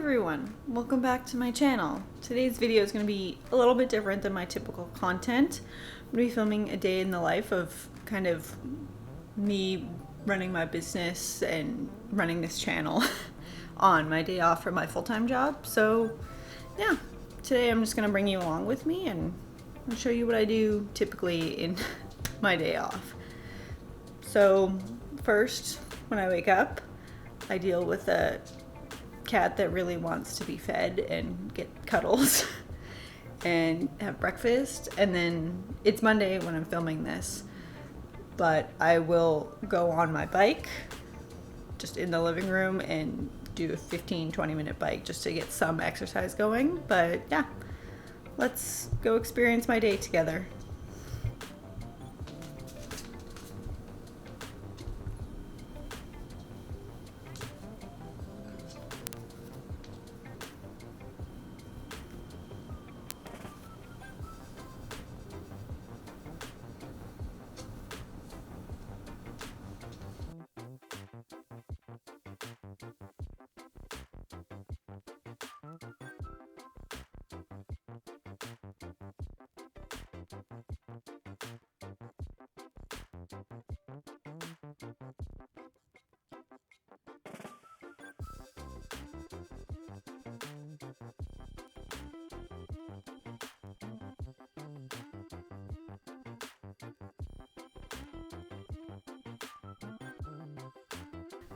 everyone, welcome back to my channel. Today's video is going to be a little bit different than my typical content. I'm going to be filming a day in the life of kind of me running my business and running this channel on my day off from my full-time job. So yeah, today I'm just going to bring you along with me and I'll show you what I do typically in my day off. So first, when I wake up, I deal with a cat that really wants to be fed and get cuddles and have breakfast. And then it's Monday when I'm filming this, but I will go on my bike just in the living room and do a 15-20 minute bike just to get some exercise going. But yeah, let's go experience my day together.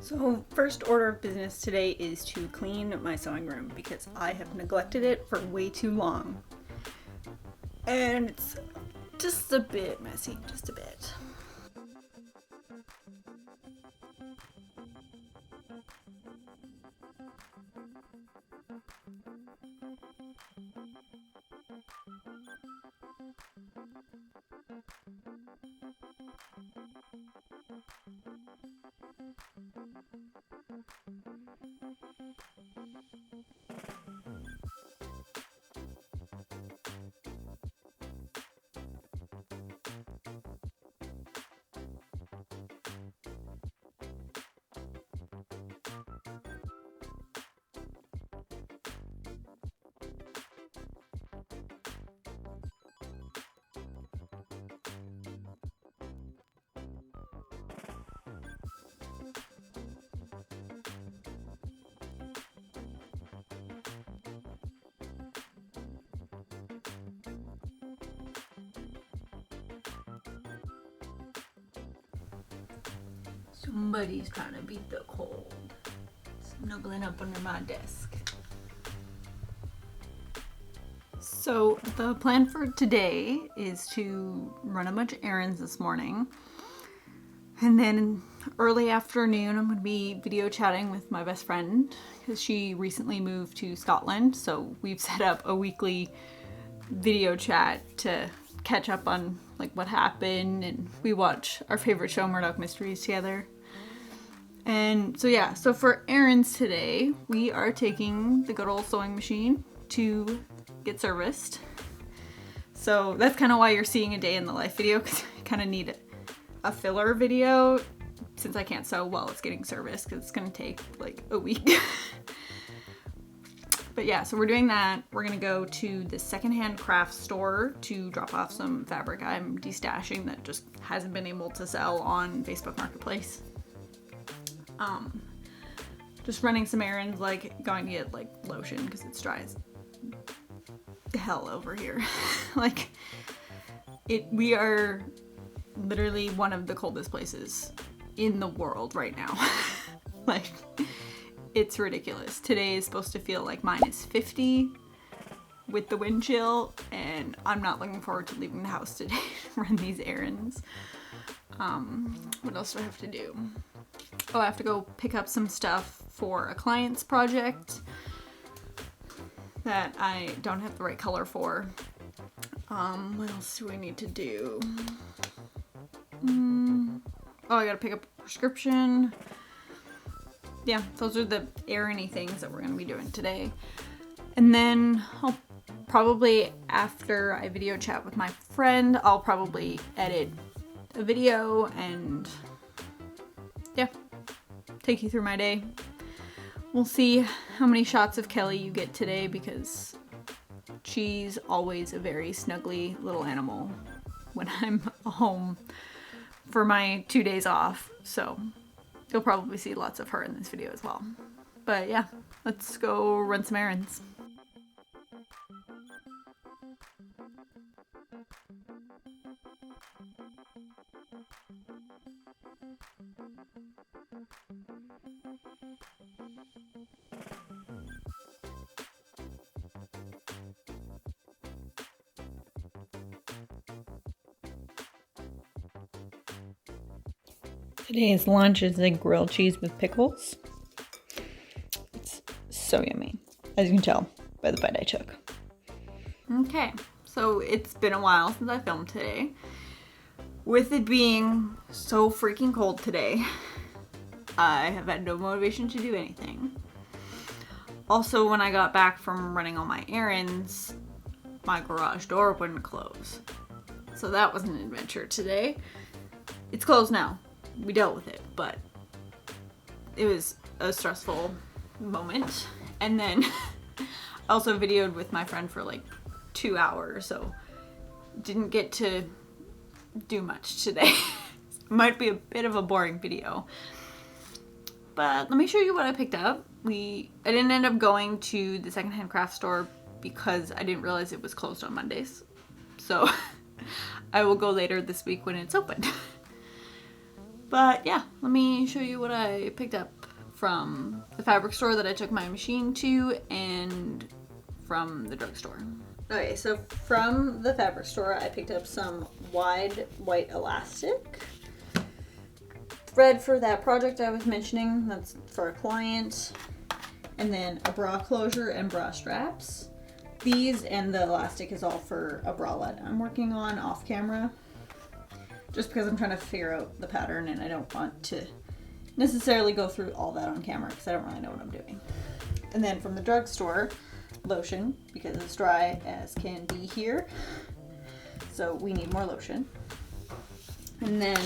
So first order of business today is to clean my sewing room because I have neglected it for way too long. And it's just a bit messy, just a bit. Somebody's trying to beat the cold. Snuggling up under my desk. So the plan for today is to run a bunch of errands this morning. And then early afternoon, I'm going to be video chatting with my best friend because she recently moved to Scotland. So we've set up a weekly video chat to catch up on like what happened, and we watch our favorite show, Murdoch Mysteries, together. And so yeah, so for errands today, we are taking the good old sewing machine to get serviced. So that's kind of why you're seeing a day in the life video, because I kind of need a filler video since I can't sew while it's getting serviced, because it's going to take like a week. But yeah, so we're doing that. We're going to go to the secondhand craft store to drop off some fabric I'm destashing that just hasn't been able to sell on Facebook Marketplace. Just running some errands, like going to get like lotion because it's dry as hell over here. Like we are literally one of the coldest places in the world right now. Like it's ridiculous. Today is supposed to feel like -50 with the wind chill, and I'm not looking forward to leaving the house today to run these errands. What else do I have to do? Oh, I have to go pick up some stuff for a client's project that I don't have the right color for. What else do we need to do? Oh, I gotta pick up a prescription. Yeah, those are the errandy things that we're gonna be doing today. And then I'll probably, after I video chat with my friend, I'll probably edit a video and yeah, take you through my day. We'll see how many shots of Kelly you get today because she's always a very snuggly little animal when I'm home for my 2 days off. So you'll probably see lots of her in this video as well. But yeah, let's go run some errands. Today's lunch is a grilled cheese with pickles. It's so yummy, as you can tell by the bite I took. Okay, so it's been a while since I filmed today. With it being so freaking cold today, I have had no motivation to do anything. Also, when I got back from running all my errands, my garage door wouldn't close. So that was an adventure today. It's closed now. We dealt with it, but it was a stressful moment. And then I also videoed with my friend for like 2 hours, so didn't get to do much today. Might be a bit of a boring video, but let me show you what I picked up. I didn't end up going to the secondhand craft store because I didn't realize it was closed on Mondays. So I will go later this week when it's open. But yeah, let me show you what I picked up from the fabric store that I took my machine to and from the drugstore. Okay, so from the fabric store, I picked up some wide white elastic. Thread for that project I was mentioning, that's for a client. And then a bra closure and bra straps. These and the elastic is all for a bralette I'm working on off camera. Just because I'm trying to figure out the pattern and I don't want to necessarily go through all that on camera because I don't really know what I'm doing. And then from the drugstore, lotion, because it's dry as can be here. So we need more lotion. And then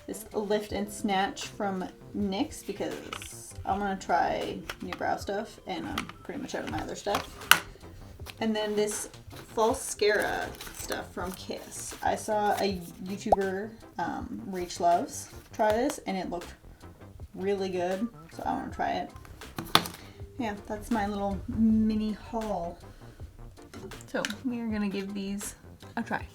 this lift and snatch from NYX because I'm going to try new brow stuff and I'm pretty much out of my other stuff. And then this Falscara stuff from Kiss. I saw a YouTuber, Reach Loves, try this and it looked really good, so I want to try it. Yeah, that's my little mini haul. So we are gonna give these a try.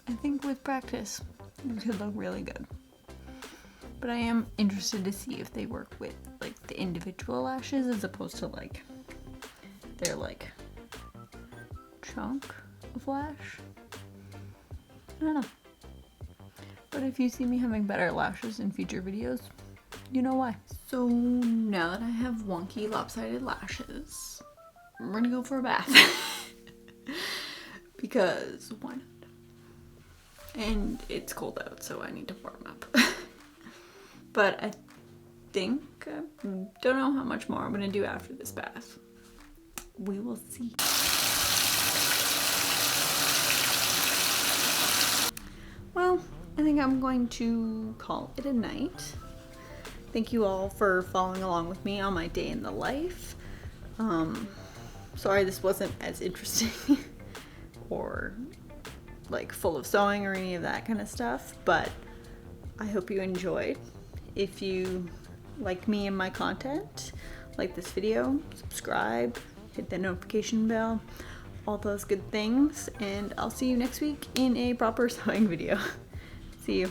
I think with practice, it could look really good. But I am interested to see if they work with like the individual lashes as opposed to like their like chunk of lash. I don't know. But if you see me having better lashes in future videos, you know why. So now that I have wonky lopsided lashes, I'm gonna go for a bath. Because why not? And it's cold out, so I need to warm up. But I think, don't know how much more I'm gonna do after this bath. We will see. Well, I think I'm going to call it a night. Thank you all for following along with me on my day in the life. Sorry this wasn't as interesting or like full of sewing or any of that kind of stuff, but I hope you enjoyed. If you like me and my content, like this video, subscribe, hit the notification bell, all those good things, and I'll see you next week in a proper sewing video. See you.